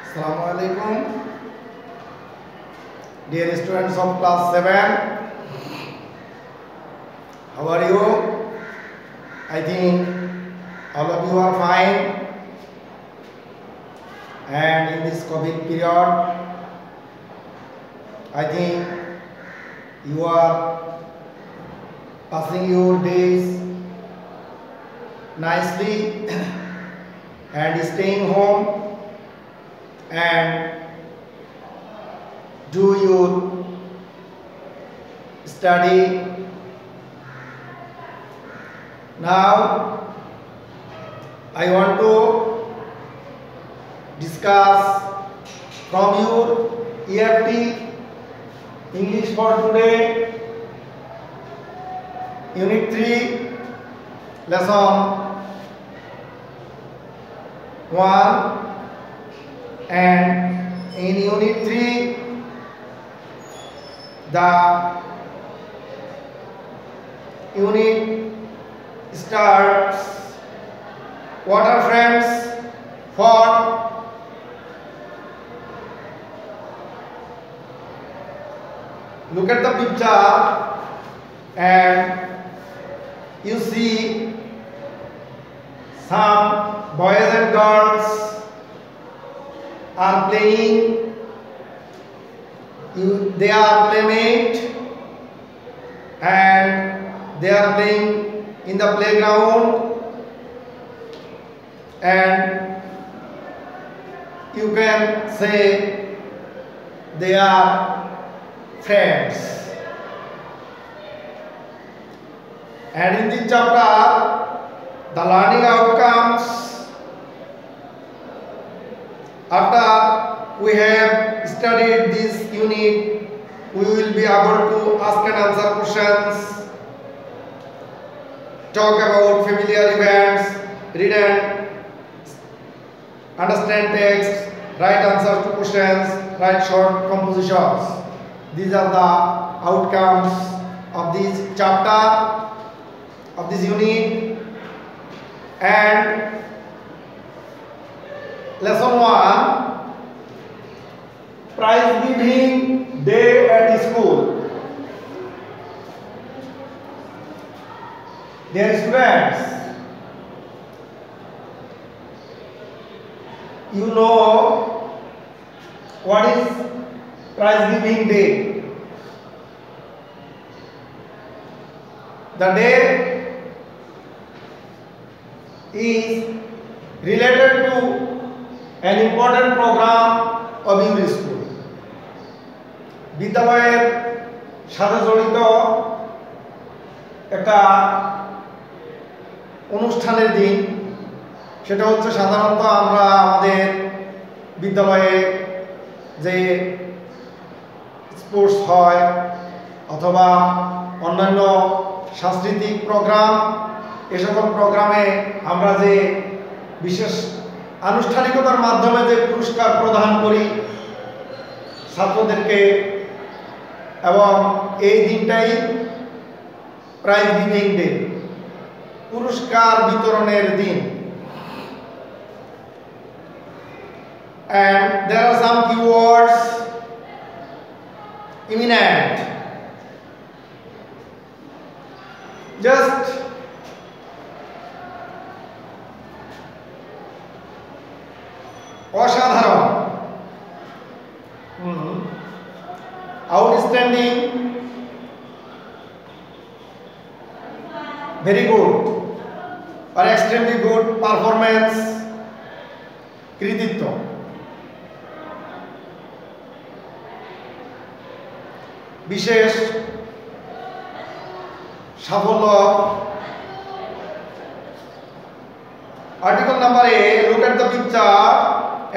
Assalamu alaikum, dear students of class 7. How are you? I think all of you are fine. And in this COVID period, I think you are passing your days nicely and staying home and do your study. Now I want to discuss from your EFT English for today, Unit 3, Lesson 1, and in Unit 3 the unit starts. What are friends for? Look at the picture and you see some boys and girls are playing. They are playmate and they are playing in the playground, and you can say they are friends. And in this chapter, the learning outcomes, after we have studied this unit, we will be able to ask and answer questions, talk about familiar events, read and understand text, write answers to questions, write short compositions. These are the outcomes of this chapter, of this unit. And lesson 1, prize giving day at school. Dear students, you know what is prize giving day? The day is related to an important program of your school. বিদ্যালয়ের সাথে জড়িত একটা অনুষ্ঠানের দিন। সেটা হচ্ছে সাধারণত আমরা আমাদের বিদ্যালয়ে যে স্পোর্টস হয় অথবা অন্যান্য সাংস্কৃতিক প্রোগ্রাম, এ সকল প্রোগ্রামে আমরা যে বিশেষ আনুষ্ঠানিকতার মাধ্যমে যে পুরস্কার প্রদান করি ছাত্রদেরকে, এবং এই দিনটাই প্রাইজ গিভিং ডে, পুরস্কার বিতরণের দিন। And there are some keywords: eminent, just অসাধারণ, outstanding, very good or extremely good performance, কৃতিত্ব। বিশেষ সাফল্য। Article number A, look at the picture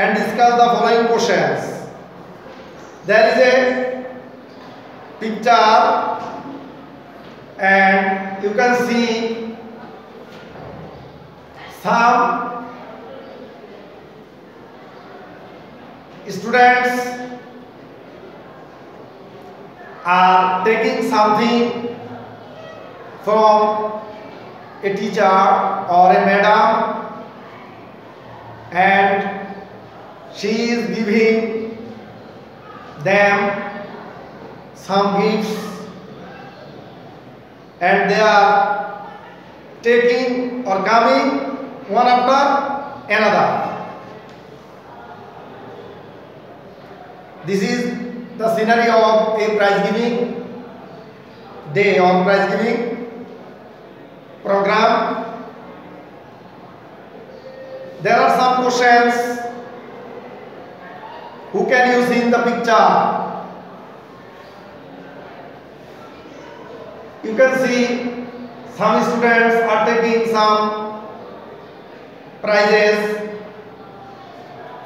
and discuss the following questions. There is a picture and you can see some students are taking something from a teacher or a madam, and she is giving them some gifts and they are taking or coming one after another. This is the scenery of a prize giving day or prize giving program. There are some questions who can you see in the picture. You can see some students are taking some prizes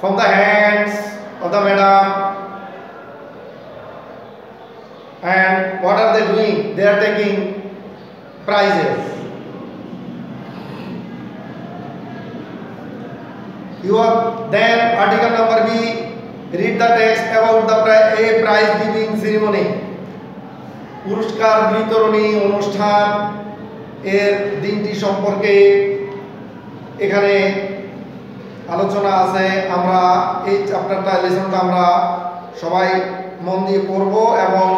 from the hands of the madam. And what are they doing? They are taking prizes. You have then article number B. Read the text about the a prize giving ceremony. পুরস্কার বিতরণী অনুষ্ঠান এর দিনটি সম্পর্কে এখানে আলোচনা আছে। আমরা এই চ্যাপ্টারটা লেসনটা আমরা সবাই মন দিয়ে পড়ব এবং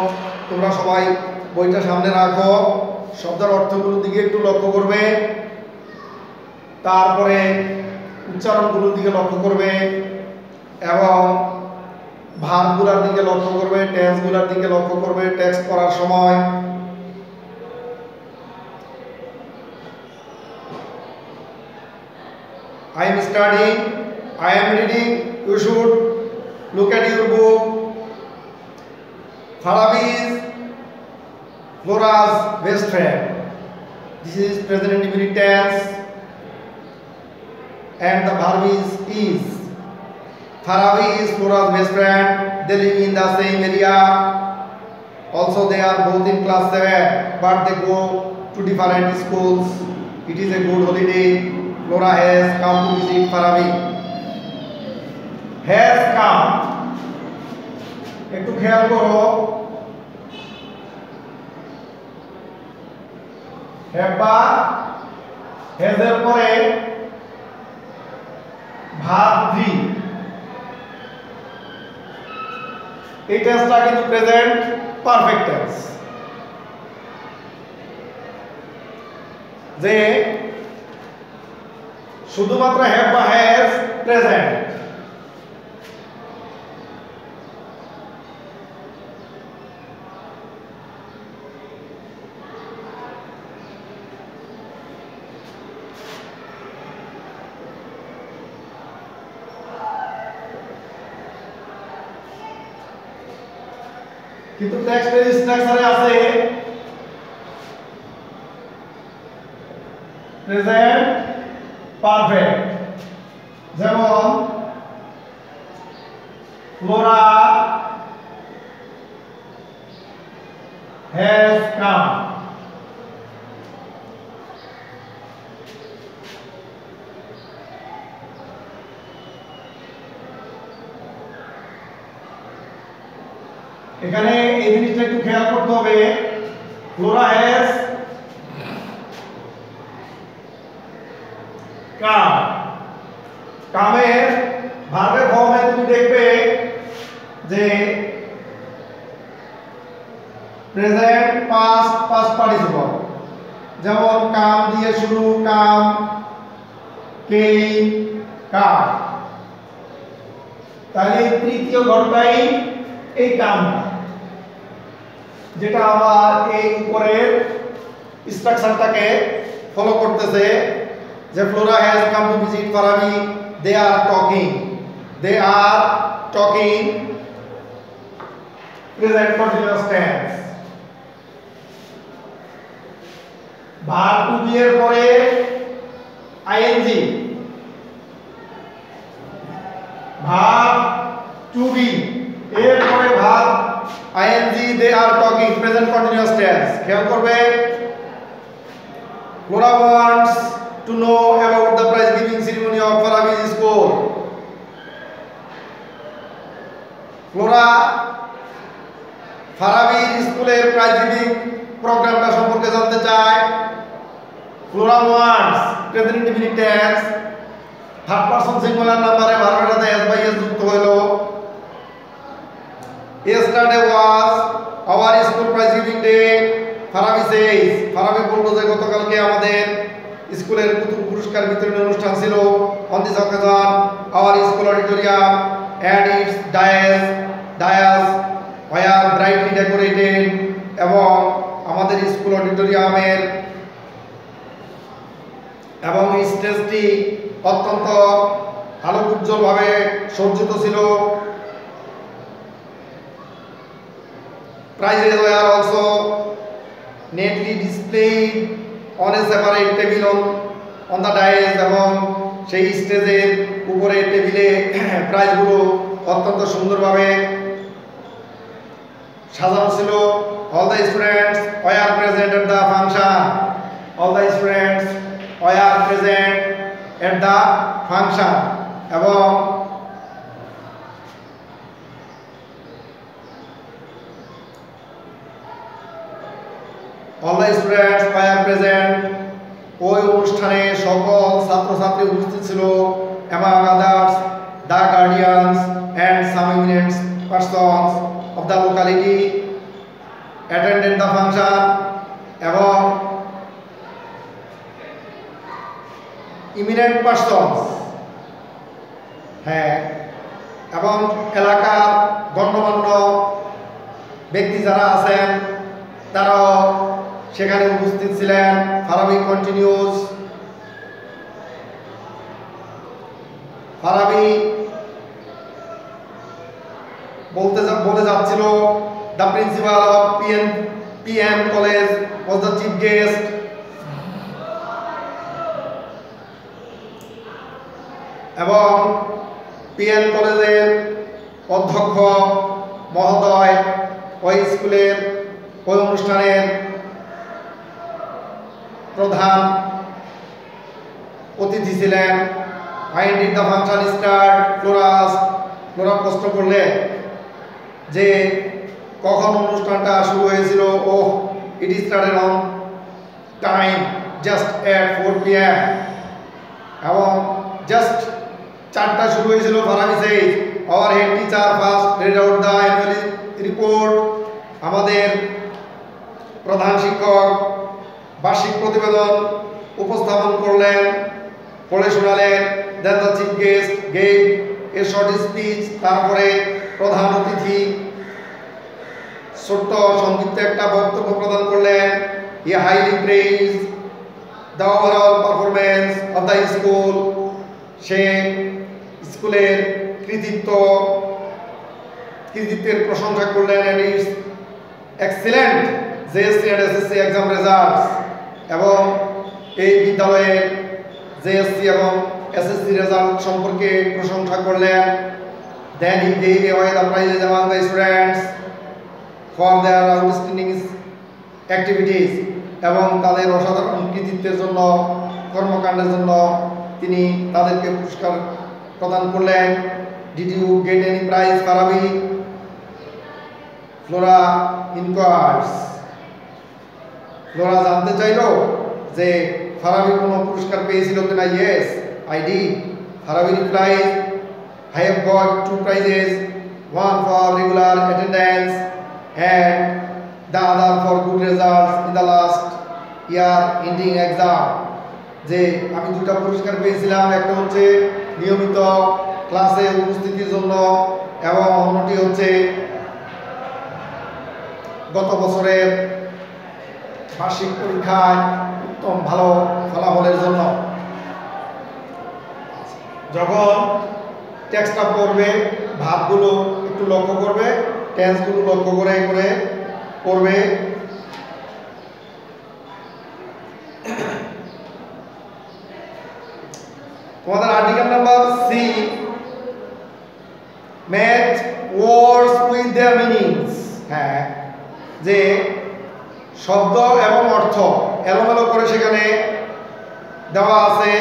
তোমরা সবাই বইটা সামনে রাখো, শব্দের অর্থগুলোর দিকে একটু লক্ষ্য করবে, তারপরে উচ্চারণগুলোর দিকে লক্ষ্য করবে এবং ভার্বগুলোর দিকে লক্ষ্য করবে, টেন্সগুলোর দিকে লক্ষ্য করবে টেক্সট পড়ার সময়। I am studying, I am reading, you should look at your book. Farabi is Flora's best friend. This is present indefinite tense and the verb is. Farabi is Flora's best friend. They live in the same area. Also they are both in class 7 but they go to different schools. It is a good holiday. Flora has come to visit Farabi. Has come. একটু খেয়াল করো, have বা has এর পরে verb 3। এই টেন্সটা কিন্তু present perfect tense, যে শুধুমাত্র হ্যাভ বা হ্যাজ প্রেজেন্ট। কিন্তু টেক্সটের স্ট্রাকচারে আছে প্রেজেন্ট পারফেক্ট, যেমন ফ্লোরা হ্যাজ কাম। এখানে এই জিনিসটা একটু খেয়াল করতে হবে, ফ্লোরা হ্যাজ কাম। কামের ভার্বের ফর্মে তুমি দেখবে যে প্রেজেন্ট পাস্ট পাস্ট পার্টিসিপল, যেমন কাম দিয়ে শুরু, কাম, কেম, কাম। তাহলে তৃতীয় ঘরটাই এই কামটা, যেটা আবার এই উপরের স্ট্রাকচারটাকে ফলো করতেছে, যে Flora has come to visit Farabi, they are talking present continuous tense. Verb to be এর পরে আইএনজি, ভার্ব টু বি এর পরে verb I N G, they are talking present continuous tense. খেয়াল করবে, Flora wants to know about the prize giving ceremony of Farabi's school. Flora ফারাবির স্কুলের prize giving প্রোগ্রামটা সম্পর্কে জানতে চায়। Flora wants present indefinite tense, third person singular নাম্বারে ভার্বের সাথে এস বাই এস যুক্ত yesterday was our school prize giving day. Farabi says, Farabi বলল যে গতকালকে আমাদের স্কুলের প্রথম পুরস্কার বিতরণ অনুষ্ঠান ছিল। On this occasion, our school auditorium and its dais were brightly decorated এবং আমাদের স্কুল অডিটোরিয়ামের এবং স্টেজটি অত্যন্ত আলোকোজ্জ্বলভাবে সজ্জিত ছিল। Prizes were also neatly displayed on a separate table on the dais এবং সেই স্টেজের উপরে টেবিলে প্রাইজগুলো অত্যন্ত সুন্দরভাবে সাজানো ছিল। All the students were present at the function. All the students were present at the function এবং all the students were present ওই অনুষ্ঠানে সকল ছাত্রছাত্রী উপস্থিত ছিল। among others the guardians and some eminent persons of the locality attended the function এবং eminent persons হ্যাঁ এবং এলাকার গণ্যমান্য ব্যক্তি যারা আছেন তারাও সেখানে উপস্থিত ছিলেন। ফারাবি কন্টিনিউজ, ফারাবি বলে যাচ্ছিল, the principal of PM college was the chief guest এবং পিএন কলেজের অধ্যক্ষ মহোদয় ওই স্কুলের ওই অনুষ্ঠানের প্রধান অতিথি ছিলেন। When did the function start? Flora প্রশ্ন করলে যে কখন অনুষ্ঠানটা শুরু হয়েছিল। it started on time just at 4 p.m. এবং জাস্ট 4টা শুরু হয়েছিল। Farabi says, our head teacher first read out the annual report. আমাদের প্রধান শিক্ষক বার্ষিক প্রতিবেদন উপস্থাপন করলেন, পড়ে শোনালেন। Then the chief guest gave a short speech. তারপরে প্রধান অতিথি ছোট্ট সংক্ষিপ্ত একটা বক্তব্য প্রদান করলেন। He highly praised the overall performance of the school. সে স্কুলের কৃতিত্বের প্রশংসা করলেন। and its excellent JSC and SSC exam results এবং এই বিদ্যালয়ের JSC এবং SSC রেজাল্ট সম্পর্কে প্রশংসা করলেন। Then he gave away the prizes among the students for their outstanding activities এবং তাদের অসাধারণ কৃতিত্বের জন্য, কর্মকাণ্ডের জন্য তিনি তাদেরকে পুরস্কার প্রদান করলেন। Did you get any prize, Farabi? Flora inquires. Flora জানতে চাইল যে ফারাবি কোনো পুরস্কার পেয়েছিল কিনা। Yes, I did. Farabi replies, I have got 2 prizes, one for regular attendance and the other for good results in the last year ending exam. যে আমি 2টা পুরস্কার পেয়েছিলাম, একটা হচ্ছে নিয়মিত ক্লাসে উপস্থিতির জন্য এবং অন্যটি হচ্ছে গত বছরের বার্ষিক পরীক্ষায় উত্তম ভালো ফলাফলের জন্য। যখন টেক্সটটা পড়বে ভাবগুলো একটু লক্ষ্য করবে, টেন্সগুলো লক্ষ্য করে পড়বে। তোমাদের article number C, match words with their meanings. হ্যাঁ, যে শব্দ এবং অর্থ এলোমেলো করে সেখানে দেওয়া আছে।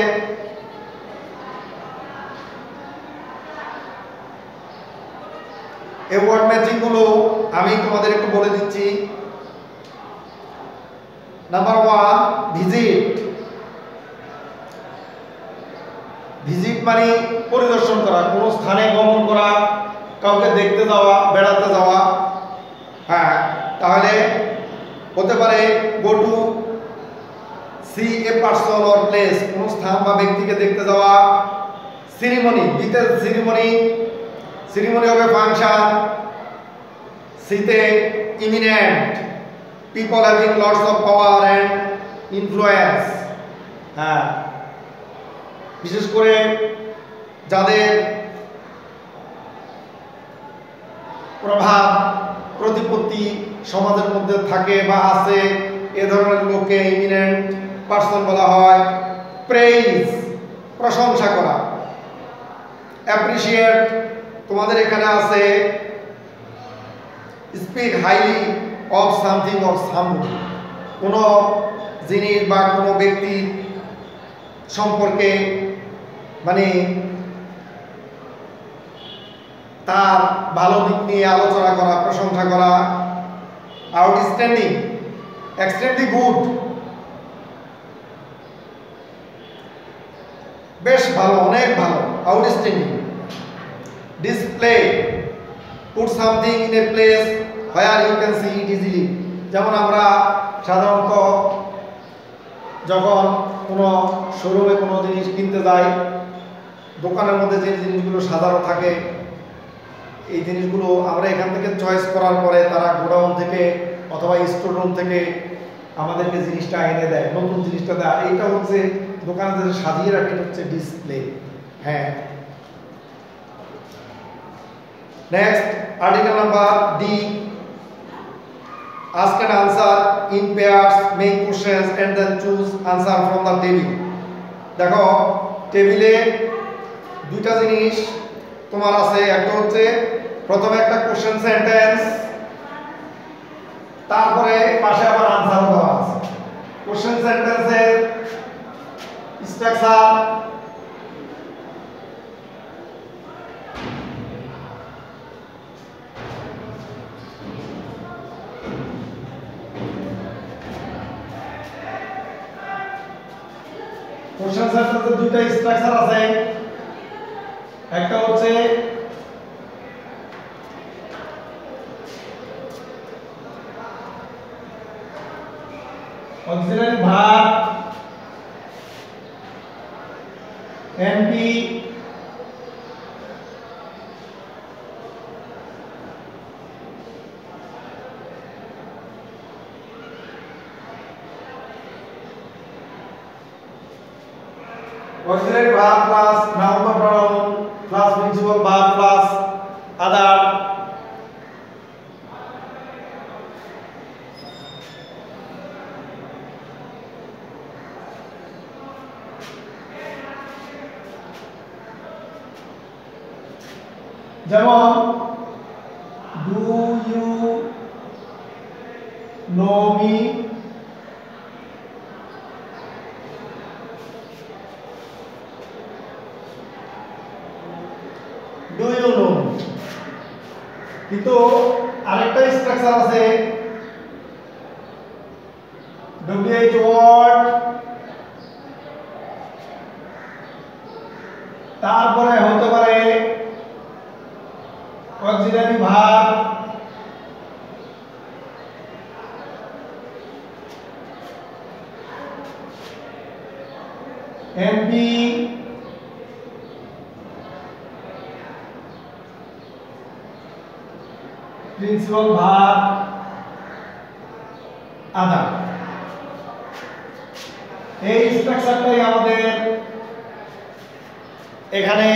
এই ওয়ার্ড ম্যাচিং গুলো আমি তোমাদের একটু বলে দিচ্ছি। Number 1, visit. ভিজিট মানে পরিদর্শন করা, কোনো স্থানে গমন করা, কাউকে দেখতে যাওয়া, বেড়াতে যাওয়া, তাহলে হতে পারে go to see a person or place, কোন স্থান বা ব্যক্তিকে দেখতে যাওয়া। সিরিমনি, বিতে সিরিমনি, সিরিমনি হবে ফাংশন। সিতে eminent, people having lots of power and influence. হ্যাঁ, বিশেষ করে যাদের প্রভাব প্রতিপত্তি সমাজের মধ্যে থাকে বা আছে, এ ধরনের লোককে ইমিনেন্ট পারসন বলা হয়। প্রেইজ, প্রশংসা করা। অ্যাপ্রিশিয়েট, তোমাদের এখানে আছে speak highly of something or somebody, কোনো জিনিস বা কোনো ব্যক্তি সম্পর্কে মানে তার ভালো দিক নিয়ে আলোচনা করা, প্রশংসা করা। আউটস্ট্যান্ডিং, এক্সট্রিমলি গুড, বেশ ভালো, অনেক ভালো, outstanding. Display, put something in a place where you can see it easily. যেমন আমরা সাধারণত যখন কোনো শোরুমে কোনো জিনিস কিনতে যাই, দোকানের মধ্যে যে জিনিসগুলো সাজানো থাকে, এই জিনিসগুলো আমরা এখান থেকে চয়েস করার পরে তারা গোডাউন থেকে অথবা স্টোর রুম থেকে আমাদেরকে জিনিসটা এনে দেয়, নতুন জিনিসটা দেয়। এইটা হচ্ছে দোকানে যে সাজিয়ে রাখে, হচ্ছে ডিসপ্লে। হ্যাঁ, next article number D, ask and answer in pairs, make questions and then choose answer from the table. দেখো টেবিলে দুইটা জিনিস তোমার আছে, একটা হচ্ছে প্রথমে একটা কোশ্চেন সেন্টেন্স, তারপরে পাশে আবার আনসার দেওয়া আছে। কোশ্চেন সেন্টেন্সের স্ট্রাকচার, কোশ্চেন সেন্টেন্সের দুইটা স্ট্রাকচার আছে। একটা হচ্ছে auxiliary verb NP, auxiliary verb plus noun or pronoun plus principal verb plus other. যেমন do you know me, do you know me। কিন্তু আরেকটা স্ট্রাকচার আছে, wh ওয়ার্ড, তারপরে হতে পারে অক্সিলারি ভার্ব, এমপি, প্রিন্সিপাল ভার্ব, আদার। এই স্ট্রাকচারটাই আমাদের এখানে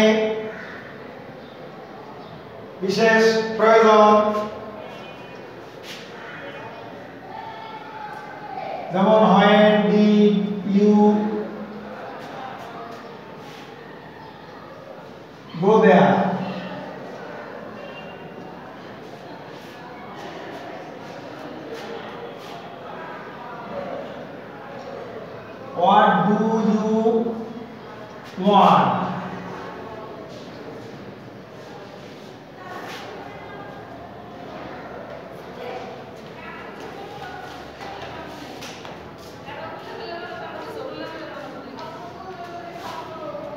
বিশেষ প্রয়োজন। যেমন when did you go there, what do you want,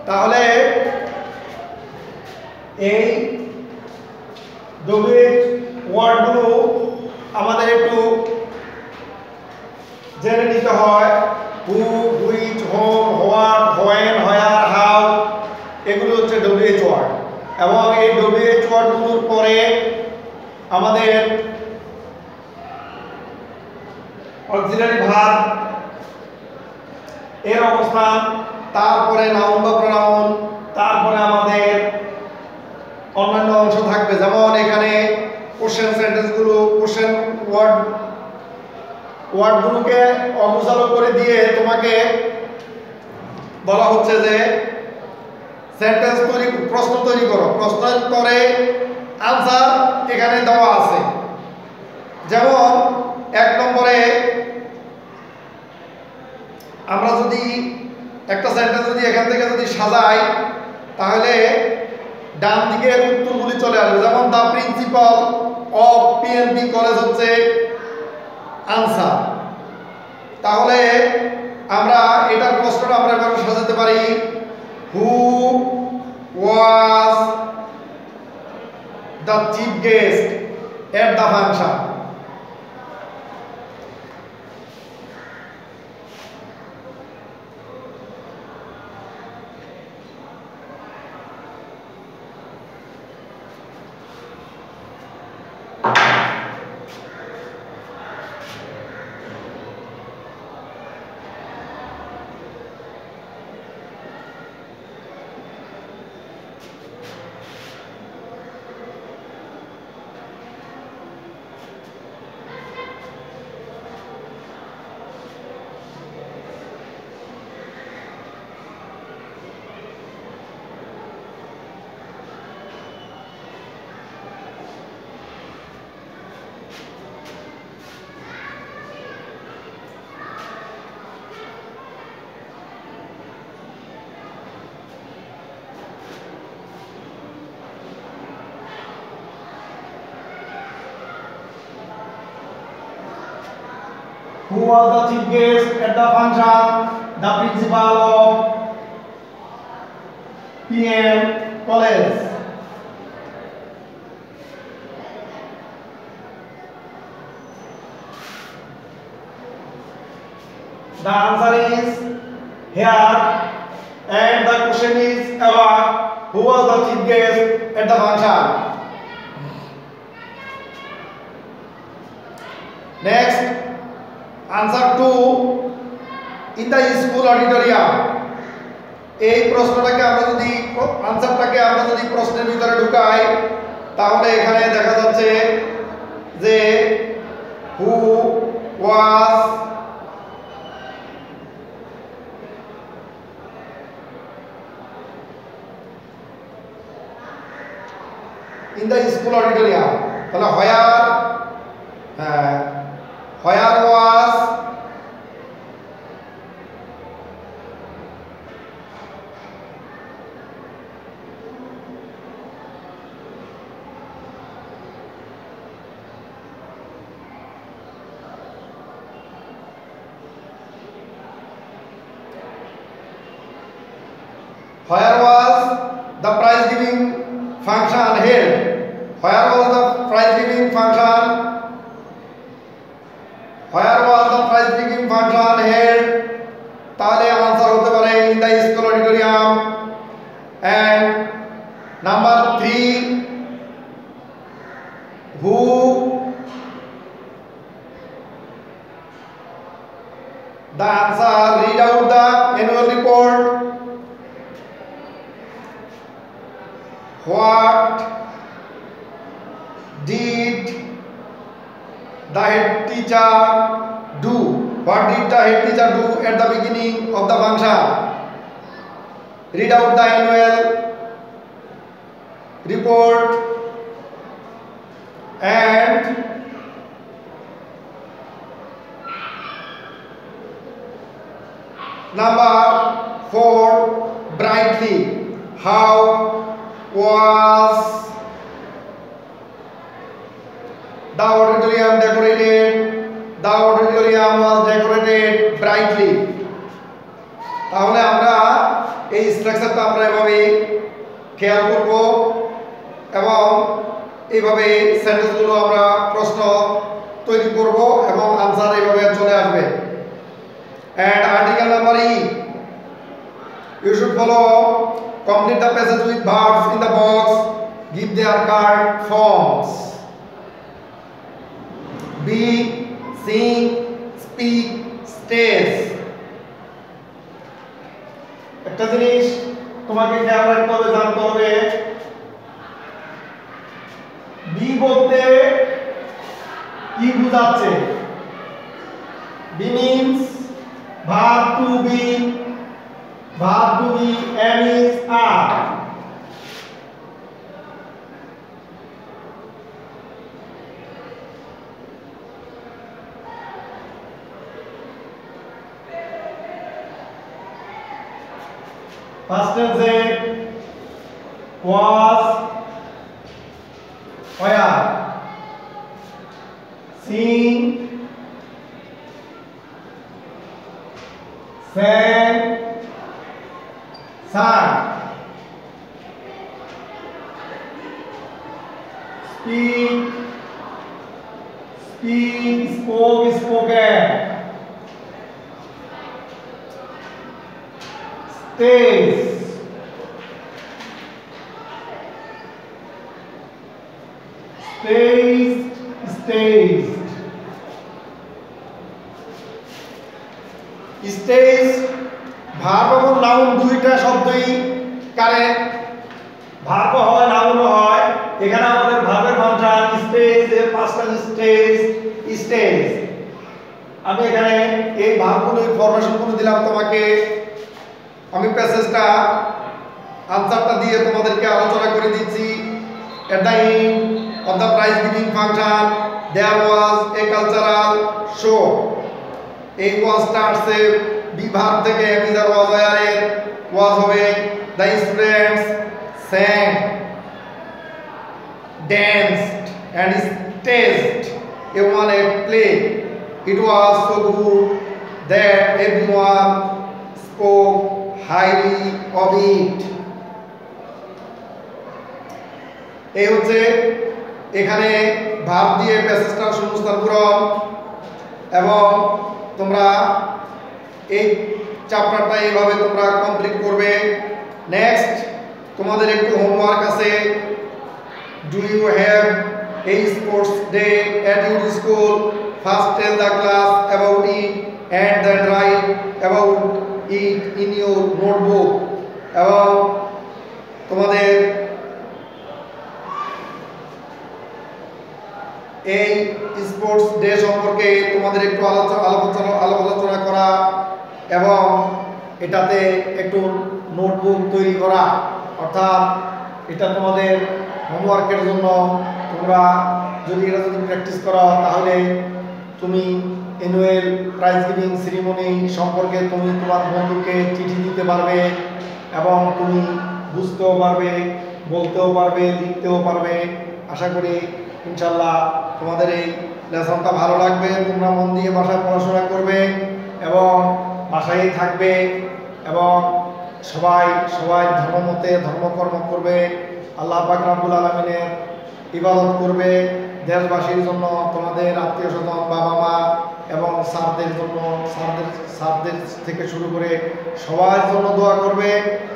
তাহলে এই ডব্লিউএইচ ওয়ার্ডগুলো আমাদের একটু জেনে নিতে হয় who, which, whom, what, when, where, how, এগুলো হচ্ছে ডব্লিউএইচ ওয়ার্ড। এবং এই ডব্লিউএইচ ওয়ার্ডগুলোর পরে আমাদের অক্সিলারি ভার্ব এর অবস্থান, তারপরে নাউন বা প্রোনাউন, তারপরে আমাদের অন্যান্য অংশ থাকবে। যেমন এখানে কোশ্চেন সেন্টেন্সগুলো, কোশ্চেন ওয়ার্ডগুলোকে অগোছালো করে দিয়ে তোমাকে বলা হচ্ছে যে সেন্টেন্স তৈরি, প্রশ্ন তৈরি করো। প্রশ্নের পরে আনসার এখানে দেওয়া আছে। যেমন 1 নম্বরে আমরা যদি একটা সেন্টেন্স যদি এখান থেকে যদি সাজাই, তাহলে ডান দিকের উত্তরগুলি চলে আসবে। যেমন the principal of PNP college হচ্ছে আনসার। তাহলে আমরা এটার প্রশ্নটা আমরা এভাবে সাজাতে পারি, who was the chief guest at the function. Who was the chief guest at the function? The principal of PM College. The answer is here, and the question is about who was the chief guest at the function. Next, answer 2, in the school auditorium. এই প্রশ্নটাকে আমরা যদি আনসারটাকে আমরা যদি প্রশ্নের ভিতরে ঢুকাই, তাহলে এখানে দেখা যাচ্ছে যে হু ওয়াজ in the school auditorium. তাহলে where was the prize giving function held? Where was the prize giving function? Where was the prize giving function held? তাহলে आंसर হতে পারে in the school auditorium. And number 3, who the answer, read out the annual report. What did the head teacher do? What did the head teacher do at the beginning of the function? Read out the annual report. And number 4, brightly. How was the auditorium decorated? The auditorium was decorated brightly. তাহলে আমরা এই স্ট্রাকচারটা আমরা এভাবে খেয়াল করব এবং এইভাবে সেন্টেন্সগুলো আমরা প্রশ্ন তৈরি করব এবং আনসার এইভাবে চলে আসবে। And article number E, you should follow, complete the passage with verbs in the box, give their correct forms. B, sing, speak, stage. একটা জিনিস তোমাকে খেয়াল রাখতে হবে, জানতে হবে, বি বলতে কি বোঝাচ্ছে। B means verb to be, am is are. First tense was, where, sing, sang, sang, speak, spoke, spoken, stage, staged, stage verb এবং নাউন দুইটা শব্দই কারেক্ট। ভার্ব হয়, নাউনও হয়। এখানে আমাদের ভার্বের ফাংশন স্টেজ, এর পাস্ট টেন্স স্টেজ। আমি এখানে এই ভার্বগুলোর ফরমেশনগুলো দিলাম তোমাকে। আমি প্যাসেজটা আনসারটা দিয়ে তোমাদেরকে আলোচনা করে দিচ্ছি। At the end of the prize giving function there was a cultural show. এই ওয়াজটা আসছে বি ভার্ব থেকে, এমিজার ওয়াজ ওয়ারের ওয়াজ হবে। The students sang, danced and staged a play. It was so good that everyone spoke highly of it. এই হচ্ছে এখানে verb দিয়ে প্যাসেজটার শূন্যস্থান পূরণ। এবং তোমরা এই চ্যাপ্টারটা এইভাবে তোমরা কমপ্লিট করবে। নেক্সট তোমাদের একটু হোমওয়ার্ক আছে। Do you have a sports day at your school? First tell the class about it and then write about it in your notebook. এবং তোমাদের এই স্পোর্টস ডে সম্পর্কে তোমাদের একটু আলোচনা করা এবং এটাতে একটু নোটবুক তৈরি করা, অর্থাৎ এটা তোমাদের হোমওয়ার্কের জন্য। তোমরা যদি প্র্যাকটিস করো তাহলে তুমি অ্যানুয়াল প্রাইজ গিভিং সেরিমনি সম্পর্কে তুমি তোমার বন্ধুকে চিঠি দিতে পারবে এবং তুমি বুঝতেও পারবে, বলতেও পারবে, লিখতেও পারবে। আশা করি ইনশাল্লাহ তোমাদের এই লেসনটা ভালো লাগবে। তোমরা মন দিয়ে বাসায় পড়াশোনা করবে এবং বাসায় থাকবে এবং সবাই ধর্মমতে ধর্মকর্ম করবে, আল্লাহ পাক রব্বুল আলামিনের ইবাদত করবে। দেশবাসীর জন্য, তোমাদের আত্মীয় স্বজন, বাবা মা এবং স্যারদের থেকে শুরু করে সবার জন্য দোয়া করবে।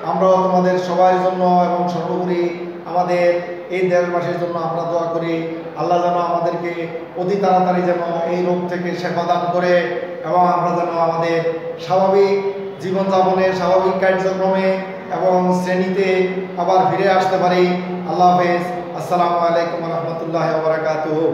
আমরাও তোমাদের সবার জন্য এবং সর্বোপরি আমাদের এই দেশবাসীর জন্য আমরা দোয়া করি। আল্লাহ যেন আমাদেরকে অতি তাড়াতাড়ি যেন এই রোগ থেকে সেবা দান করে এবং আমরা যেন আমাদের স্বাভাবিক জীবনযাপনের স্বাভাবিক কার্যক্রমে এবং শ্রেণীতে আবার ফিরে আসতে পারি। আল্লাহ হাফেজ। আসসালামু আলাইকুম ওয়া রাহমাতুল্লাহি ওয়া বারাকাতুহু।